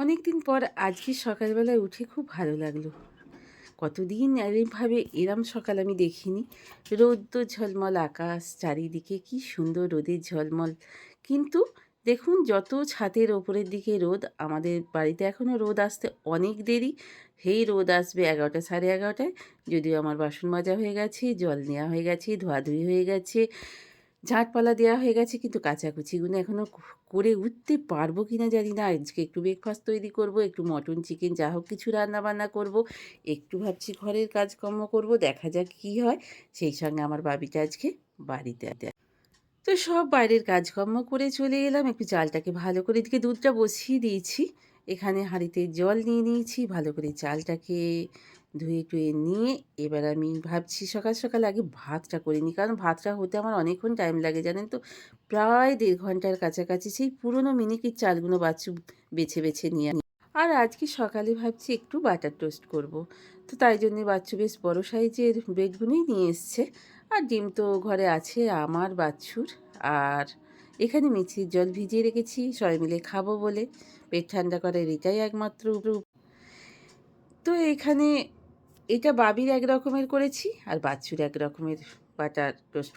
অনেক দিন পর আজকে সকালবেলায় উঠে খুব ভালো লাগলো। কতদিন এরমভাবে এরম সকাল আমি দেখিনি। রৌদ্র ঝলমল আকাশ, চারিদিকে কি সুন্দর রোদের ঝলমল। কিন্তু দেখুন যত ছাদের ওপরের দিকে রোদ, আমাদের বাড়িতে এখনও রোদ আসতে অনেক দেরি। সেই রোদ আসবে 11টা, সাড়ে 11টায়। যদিও আমার বাসন মাজা হয়ে গেছে, জল নেওয়া হয়ে গেছে, ধোয়াধুয়ি হয়ে গেছে, ঝাঁটপালা দেওয়া হয়ে গেছে, কিন্তু কাচাকুচিগুলো এখনও করে উঠতে পারবো কি না জানি না। আজকে একটু ব্রেকফাস্ট তৈরি করব, একটু মটন চিকেন যা হোক কিছু রান্নাবান্না করব, একটু ভাবছি ঘরের কাজকর্ম করব, দেখা যাক কী হয়। সেই সঙ্গে আমার বাবিটা আজকে বাড়িতে আছে। তো সব বাইরের কাজকর্ম করে চলে এলাম। একটু চালটাকে ভালো করে এদিকে দুধটা বসিয়ে দিয়েছি। এখানে হাঁড়িতে জল নিয়ে নিয়েছি, ভালো করে চালটাকে ধুয়ে টুয়ে নিয়ে এবার আমি ভাবছি সকাল সকাল আগে ভাতটা করে নিই, কারণ ভাতটা হতে আমার অনেকক্ষণ টাইম লাগে জানেন তো। প্রায় 1.5 ঘন্টার কাছাকাছি সেই পুরনো মিনিকের চালগুলো বাচ্চু বেছে বেছে নিয়ে আনি। আর আজকে সকালে ভাবছি একটু বাটার টোস্ট করব। তো তাই জন্যে বাচ্চু বেশ বড় সাইজের ব্রেডগুলোই নিয়ে এসছে। আর ডিম তো ঘরে আছে আমার বাচ্চুর। আর এখানে মিষ্টির জল ভিজিয়ে রেখেছি সবাই মিলে খাবো বলে। পেট ঠান্ডা করার এটাই একমাত্র তো এখানে এটা বাবির এক রকমের করেছি আর বাচ্চুর এক রকমের বাটার টোস্ট।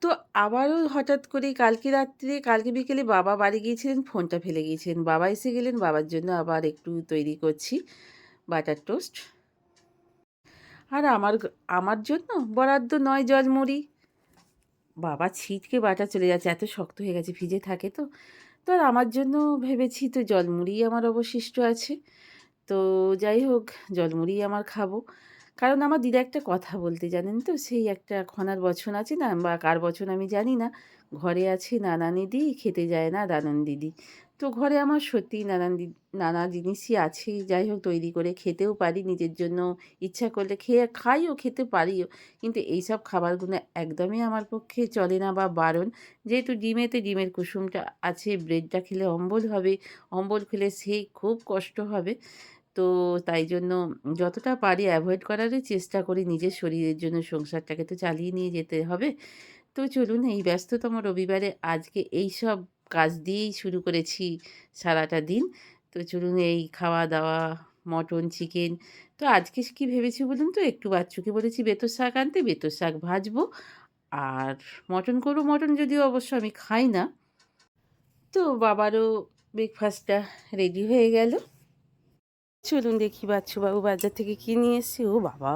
তো আবারও হঠাৎ করে কালকে বিকেলে বাবা বাড়ি গিয়েছিলেন, ফোনটা ফেলে গিয়েছিলেন। বাবা এসে গেলেন, বাবার জন্য আবার একটু তৈরি করছি বাটার টোস্ট। আর আমার জন্য বরাদ্দ নয় জলমুড়ি। বাবা ছিটকে বাটা চলে যাচ্ছে, এত শক্ত হয়ে গেছে, ভিজে থাকে তো। তো আর আমার জন্য ভেবেছি তো জলমুড়িই আমার অবশিষ্ট আছে। তো যাই হোক, জলমুড়িই আমার খাবো। কারণ আমার দিদা একটা কথা বলতে জানেন তো, সেই একটা খনার বচন আছে না, বা কার বচন আমি জানি না, ঘরে আছে নানা দিদি, খেতে যায় না দানন দিদি। তো ঘরে আমার সত্যিই নানা জিনিসই আছে। যাই হোক, তৈরি করে খেতেও পারি, নিজের জন্য ইচ্ছা করলে খাইও, খেতে পারিও। কিন্তু এইসব খাবারগুলো একদমই আমার পক্ষে চলে না বা বারণ। যেহেতু ডিমের কুসুমটা আছে, ব্রেডটা খেলে অম্বল হবে, অম্বল খেলে সেই খুব কষ্ট হবে। তো তাই জন্য যতটা পারি অ্যাভয়েড করারই চেষ্টা করি, নিজের শরীরের জন্য। সংসারটাকে তো চালিয়ে নিয়ে যেতে হবে। তো চলুন, এই ব্যস্ততম রবিবারে আজকে এইসব কাজ দিয়েই শুরু করেছি সারাটা দিন। তো চলুন, এই খাওয়া দাওয়া, মটন চিকেন। তো আজকে কী ভেবেছি বলুন তো, একটু বাচ্চুকে বলেছি বেতর শাক আনতে, বেতর শাক ভাজবো। আর মটন করবো, মটন যদিও অবশ্য আমি খাই না। তো বাবারও ব্রেকফাস্টটা রেডি হয়ে গেল। চলুন দেখি বাচ্চুবাবু বাজার থেকে কী নিয়ে এসছে। ও বাবা,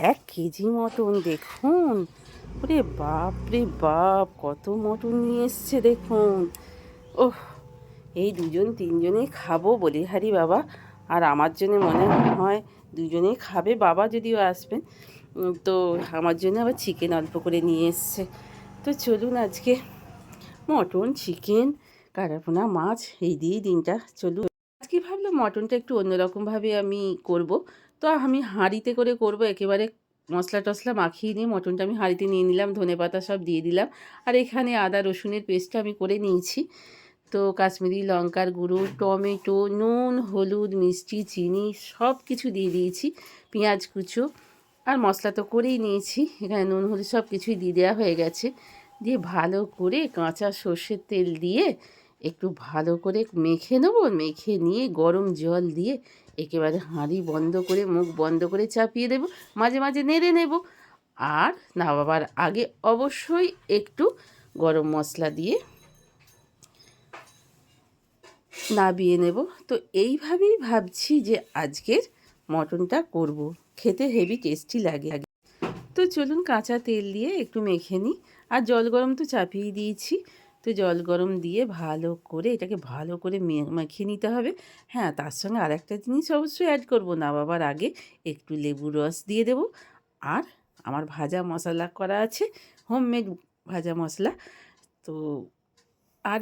1 কেজি মটন দেখুন। ওরে বাপ রে বাপ, কত মটন নিয়ে এসছে দেখুন। ওহ, এই দুজন তিনজনেই খাবো বলে হারি বাবা। আর আমার জন্য মনে হয় দুজনেই খাবে, বাবা যদিও আসবেন। তো আমার জন্য আবার চিকেন অল্প করে নিয়ে এসছে। তো চলুন আজকে মটন, চিকেন, কাটাপোনা মাছ এই দিয়েই দিনটা চলুন। আজকে ভাবলাম মটনটা একটু অন্যরকমভাবে আমি করব। তো আমি হাঁড়িতে করে করব, একেবারে মশলা টশলা মাখিয়ে নিয়ে মটনটা আমি হাঁড়িতে নিয়ে নিলাম, ধনেপাতা সব দিয়ে দিলাম। আর এখানে আদা রসুনের পেস্টটা আমি করে নিয়েছি। তো কাশ্মীরি লঙ্কার গুঁড়ো, টমেটো, নুন, হলুদ, মিষ্টি, চিনি সব কিছু দিয়ে দিয়েছি, পেঁয়াজ কুচো। আর মশলা তো করেই নিয়েছি, এখানে নুন হলুদ সব কিছুই দিয়ে দেওয়া হয়ে গেছে। দিয়ে ভালো করে কাঁচা সর্ষের তেল দিয়ে একটু ভালো করে মেখে নেবো। মেখে নিয়ে গরম জল দিয়ে একেবারে হাঁড়ি বন্ধ করে, মুখ বন্ধ করে চাপিয়ে দেবো। মাঝে মাঝে নেড়ে নেব। আর নামাবার আগে অবশ্যই একটু গরম মশলা দিয়ে নাবিয়ে নেব। তো এইভাবেই ভাবছি যে আজকের মটনটা করব, খেতে হেভি টেস্টি লাগে। তো চলুন কাঁচা তেল দিয়ে একটু মেখে নিই। আর জল গরম তো চাপিয়ে দিয়েছি। তো জল গরম দিয়ে ভালো করে এটাকে ভালো করে মেখে নিতে হবে। হ্যাঁ, তার সঙ্গে আরেকটা জিনিস অবশ্যই অ্যাড করব, নামাবার আগে একটু লেবুর রস দিয়ে দেব। আর আমার ভাজা মশলা করা আছে, হোমমেড ভাজা মশলা। তো আর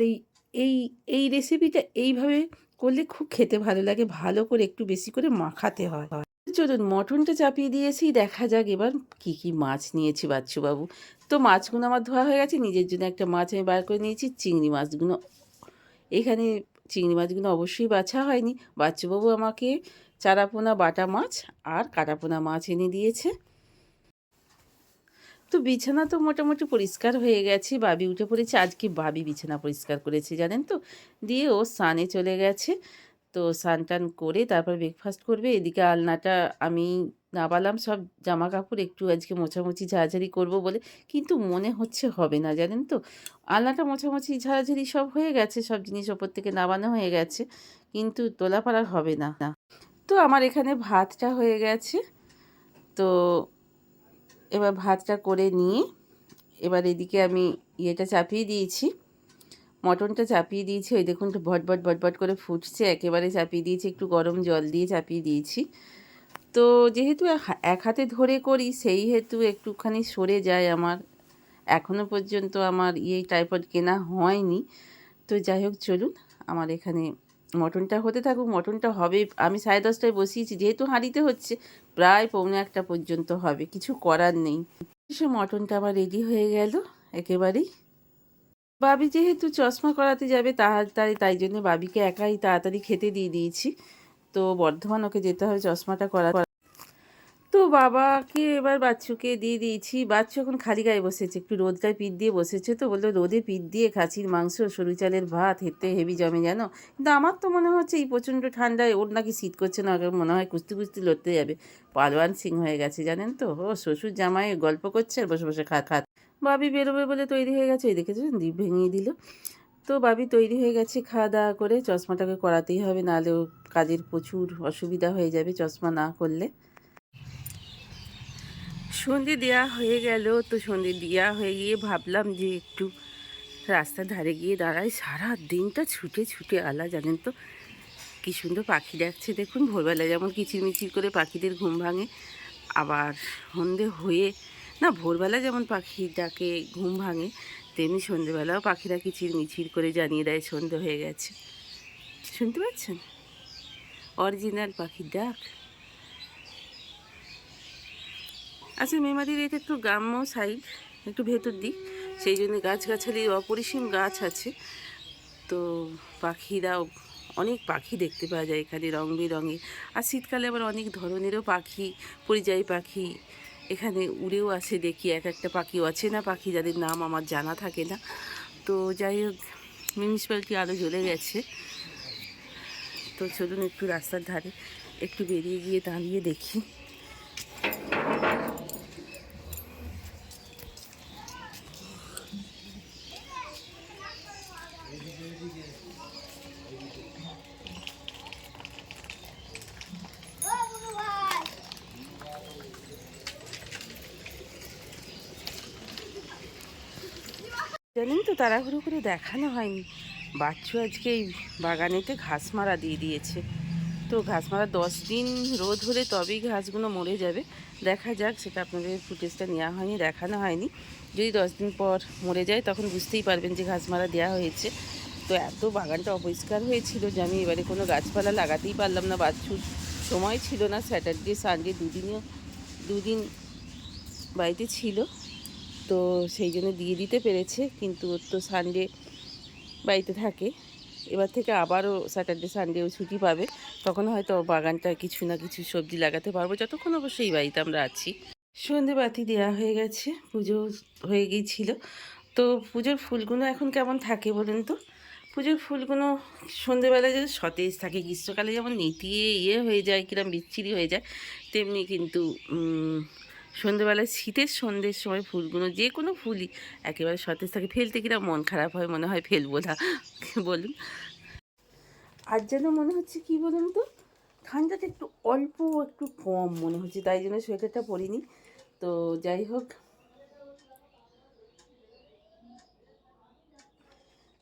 এই এই রেসিপিটা এইভাবে করলে খুব খেতে ভালো লাগে। ভালো করে একটু বেশি করে মাখাতে হয়। চলুন মটনটা চাপিয়ে দিয়েছি, দেখা যাক এবার কি কি মাছ নিয়েছি বাচ্চুবাবু। তো মাছগুলো আমার ধোয়া হয়ে গেছে, নিজের জন্য একটা মাছ আমি বার করে নিয়েছি। চিংড়ি মাছগুলো এখানে, চিংড়ি মাছগুলো অবশ্যই বাছা হয়নি। বাচ্চুবাবু আমাকে চারাপোনা বাটা মাছ আর কাটাপোনা মাছ এনে দিয়েছে। তো বিছানা তো মোটামুটি পরিষ্কার হয়ে গেছে, বাবি উঠে পড়েছে। আজকে বাবি বিছানা পরিষ্কার করেছে জানেন তো। দিয়ে ও স্নানে চলে গেছে। তো স্নান টান করে তারপর ব্রেকফাস্ট করবে। এদিকে আলনাটা আমি নামালাম সব জামাকাপড়, একটু আজকে মোছামুছি ঝাড়াঝাড়ি করব বলে, কিন্তু মনে হচ্ছে হবে না জানেন তো। আলনাটা মোছামুছি ঝাড়াঝাড়ি সব হয়ে গেছে, সব জিনিস ওপর থেকে নামানো হয়ে গেছে, কিন্তু তোলাপাড়া হবে না। তো আমার এখানে ভাতটা হয়ে গেছে। তো এবার ভাতটা করে নিয়ে এবার এদিকে আমি ইয়েটা চাপিয়ে দিয়েছি, মটনটা চাপিয়ে দিয়েছি। ওই দেখুন তো ভটভট ভটভট করে ফুটছে, একেবারে চাপিয়ে দিয়েছি, একটু গরম জল দিয়ে চাপিয়ে দিয়েছি। তো যেহেতু এক হাতে ধরে করি সেই হেতু একটুখানি সরে যায় আমার। এখনও পর্যন্ত আমার ট্রাইপড কেনা হয়নি। তো যাই হোক চলুন, আমার এখানে মটনটা হতে থাকুক। মটনটা হবে, আমি 10:30টায় বসিয়েছি, যেহেতু হাঁড়িতে হচ্ছে প্রায় 1:45 পর্যন্ত হবে, কিছু করার নেই। সে মটনটা আমার রেডি হয়ে গেল একেবারেই। বাবি যেহেতু চশমা করাতে যাবে তাড়াতাড়ি, তাই জন্য বাবিকে একাই তাড়াতাড়ি খেতে দিয়ে দিয়েছি। তো বর্ধমান ওকে যেতে হবে চশমাটা করা। তো বাবাকে এবার বাচ্চুকে দিয়ে দিয়েছি। বাচ্চু এখন খালি গায়ে বসেছে, একটু রোদটায় পিঠ দিয়ে বসেছে। তো বললো রোদে পিঠ দিয়ে খাসির মাংস সরু চালের ভাত হেঁটে হেভি জমে জানো। কিন্তু আমার তো মনে হচ্ছে এই প্রচণ্ড ঠান্ডায় ওর নাকি শীত করছে না, ওকে মনে হয় কুস্তি কুস্তি লড়তে যাবে। পালোয়ান সিং হয়ে গেছে জানেন তো। ও শ্বশুর জামাই গল্প করছে আর বসে বসে খা। বাবি বেরোবে বলে তৈরি হয়ে গেছে, এই দেখেছো দ্বীপ ভেঙিয়ে দিল। তো বাবি তৈরি হয়ে গেছে খাওয়া দাওয়া করে। চশমাটাকে করাতেই হবে, নাহলেও কাজের প্রচুর অসুবিধা হয়ে যাবে চশমা না করলে। সন্ধে দেওয়া হয়ে গেল। তো সন্ধে দেওয়া হয়ে গিয়ে ভাবলাম যে একটু রাস্তার ধারে গিয়ে দাঁড়াই। সারা দিনটা ছুটে ছুটে আলা জানেন তো। কী সুন্দর পাখি ডাকছে দেখুন। ভোরবেলা যেমন কিচিরমিচির করে পাখিদের ঘুম ভাঙে, আবার সন্ধে হয়ে না, ভোরবেলা যেমন পাখি ডাকে ঘুম ভাঙে, তেমনি সন্ধেবেলাও পাখিরা কিচিরমিচির করে জানিয়ে দেয় সন্ধে হয়ে গেছে। শুনতে পাচ্ছেন অরিজিনাল পাখির ডাক। আচ্ছা, মেমারির এটা একটু গ্রাম্য সাইড, একটু ভেতর দিক, সেই জন্য গাছগাছালি অপরিসীম গাছ আছে। তো পাখিরাও, অনেক পাখি দেখতে পাওয়া যায় এখানে রং বেরঙের। আর শীতকালে আবার অনেক ধরনেরও পাখি, পরিযায়ী পাখি এখানে উড়েও আসে দেখি। এক একটা পাখি অচেনা পাখি, যাদের নাম আমার জানা থাকে না। তো যাই হোক, মিউনিসিপ্যালিটি আরও জ্বলে গেছে। তো চলুন একটু রাস্তার ধারে একটু বেরিয়ে গিয়ে দাঁড়িয়ে দেখি। জানেন তো, তাড়াহুড়ো করে দেখানো হয়নি, বাচ্চু আজকে এই বাগানেতে ঘাস মারা দিয়ে দিয়েছে। তো ঘাস মারা 10 দিন রোদ হলে তবেই ঘাসগুলো মরে যাবে। দেখা যাক, সেটা আপনাদের ফুটেজটা নেওয়া হয়নি, দেখানো হয়নি। যদি 10 দিন পর মরে যায় তখন বুঝতেই পারবেন যে ঘাস মারা দেওয়া হয়েছে। তো এত বাগানটা অপরিষ্কার হয়েছিল যে আমি এবারে কোনো গাছপালা লাগাতেই পারলাম না। বাচ্চুর সময় ছিল না, স্যাটারডে সানডে দুদিন বাড়িতে ছিল। তো সেই জন্য দিয়ে দিতে পেরেছে, কিন্তু ওর তো সানডে বাড়িতে থাকে। এবার থেকে আবারও স্যাটারডে সানডেও ছুটি পাবে, তখন হয়তো বাগানটা কিছু না কিছু সবজি লাগাতে পারবো, যতক্ষণ অবশ্যই বাড়িতে আমরা আছি। সন্ধে বাতি দেওয়া হয়ে গেছে, পুজো হয়ে গিয়েছিল। তো পুজোর ফুলগুলো এখন কেমন থাকে বলুন তো। পুজোর ফুলগুলো সন্ধেবেলায় যদি সতেজ থাকে, গ্রীষ্মকালে যেমন নেতিয়ে হয়ে যায়, কিরম বিচ্ছিরি হয়ে যায়, তেমনি কিন্তু সন্ধেবেলায় শীতের সন্ধ্যের সময় ফুলগুলো, যে কোনো ফুলই একেবারে সতেজ থাকে। ফেলতে কিনা মন খারাপ হয়, মনে হয় ফেলবো না বলুন। আর যেন মনে হচ্ছে কি বলুন তো, ঠান্ডাটা একটু অল্প একটু কম মনে হচ্ছে, তাই জন্য সোয়েটারটা পরিনি। তো যাই হোক,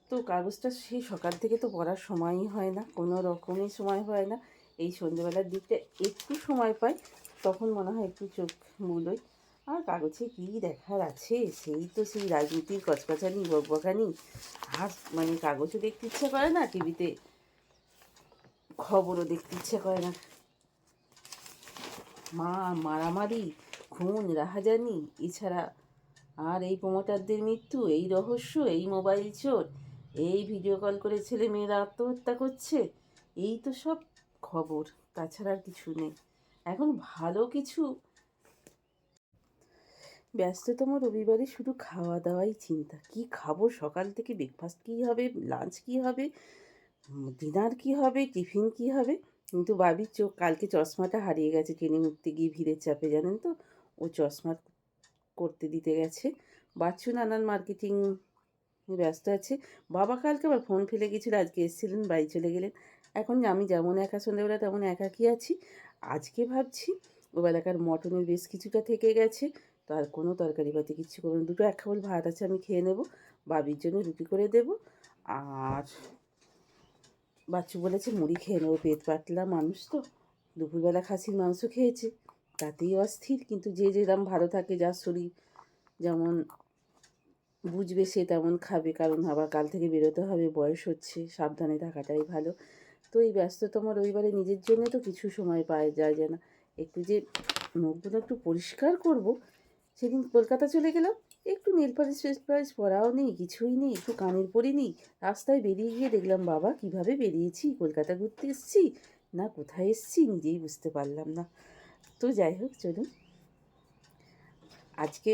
তো কাগজটা সেই সকাল থেকে তো পড়ার সময়ই হয় না, কোনো রকমই সময় হয় না। এই সন্ধ্যেবেলার দিকটা একটু সময় পাই, তখন মনে হয় একটু চোখ বুলোই। আর কাগজে কী দেখার আছে, সেই রাজনীতির কচকচানি বকবকানি। আর মানে কাগজও দেখতে ইচ্ছে করে না, টিভিতে খবরও দেখতে ইচ্ছে করে না। মারামারি, খুন, রাহাজানি, এছাড়া আর এই প্রমোটারদের মৃত্যু, এই রহস্য, এই মোবাইল চোর, এই ভিডিও কল করে ছেলে মেয়েরা আত্মহত্যা করছে, এই তো সব খবর, তাছাড়া আর কিছু নেই এখন। ভালো কিছু ব্যস্ততম রবিবারে শুধু খাওয়া দাওয়াই চিন্তা, কি খাবো, সকাল থেকে ব্রেকফাস্ট কী হবে, লাঞ্চ কী হবে, ডিনার কী হবে, টিফিন কী হবে। কিন্তু বাবির চোখ কালকে চশমাটা হারিয়ে গেছে ট্রেনে উঠতে গিয়ে ভিড়ের চাপে, জানেন তো। ও চশমা করতে দিতে গেছে। বাচ্চু নানান মার্কেটিং ব্যস্ত আছে। বাবা কালকে আবার ফোন ফেলে গেছিলো, আজকে এসেছিলেন, বাড়ি চলে গেলেন। এখন আমি যেমন একা সন্ধ্যেবেলা তেমন একাকী আছি। আজকে ভাবছি ওবেলাকার মটনের বেশ কিছুটা থেকে গেছে, তো আর কোনো তরকারিপাতি কিচ্ছু করবো না, দুটো এক খাবল ভাত আছে আমি খেয়ে নেব, বাবির জন্য রুটি করে দেব। আর বাচ্চু বলেছে মুড়ি খেয়ে নেবো, পেট পাতলা মানুষ তো, দুপুরবেলা খাসির মাংস খেয়েছে, তাতেই অস্থির। কিন্তু যে যেরকম ভালো থাকে, যার শরীর যেমন বুঝবে সে তেমন খাবে, কারণ আবার কাল থেকে বেরোতে হবে, বয়স হচ্ছে, সাবধানে থাকাটাই ভালো। তো এই ব্যস্ততম রবিবারে নিজের জন্য তো কিছু সময় পাওয়া যায় না, একটু যে মুখগুলো একটু পরিষ্কার করব। সেদিন কলকাতা চলে গেলাম, একটু নেল পালিশ ফেল পালিশ পরাও নেই, কিছুই নেই, একটু কানের পরি নেই। রাস্তায় বেরিয়ে গিয়ে দেখলাম বাবা কীভাবে বেরিয়েছি, কলকাতা ঘুরতে এসেছি না কোথায় এসেছি নিজেই বুঝতে পারলাম না। তো যাই হোক, চলুন আজকে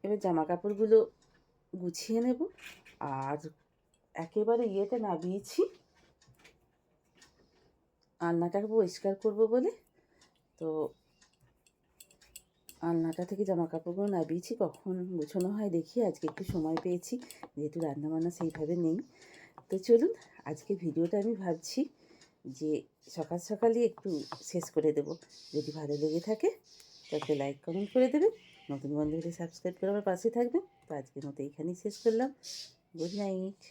এবার জামা কাপড়গুলো গুছিয়ে নেব। আর একেবারে ইয়েতে নামিয়েছি, আলনাটাকে পরিষ্কার করবো বলে, তো আলনাটা থেকে জামা কাপড়গুলো নামিয়েছি, কখন গোছানো হয় দেখি। আজকে একটু সময় পেয়েছি, যেহেতু রান্নাবান্না সেইভাবে নেই। তো চলুন আজকে ভিডিওটা আমি ভাবছি যে সকাল সকালই একটু শেষ করে দেব। যদি ভালো লেগে থাকে তো একটা লাইক কমেন্ট করে দেবেন, নতুন বন্ধু হলে সাবস্ক্রাইব করে আমার পাশে থাকবেন। তো আজকের মতো এইখানেই শেষ করলাম। Good night.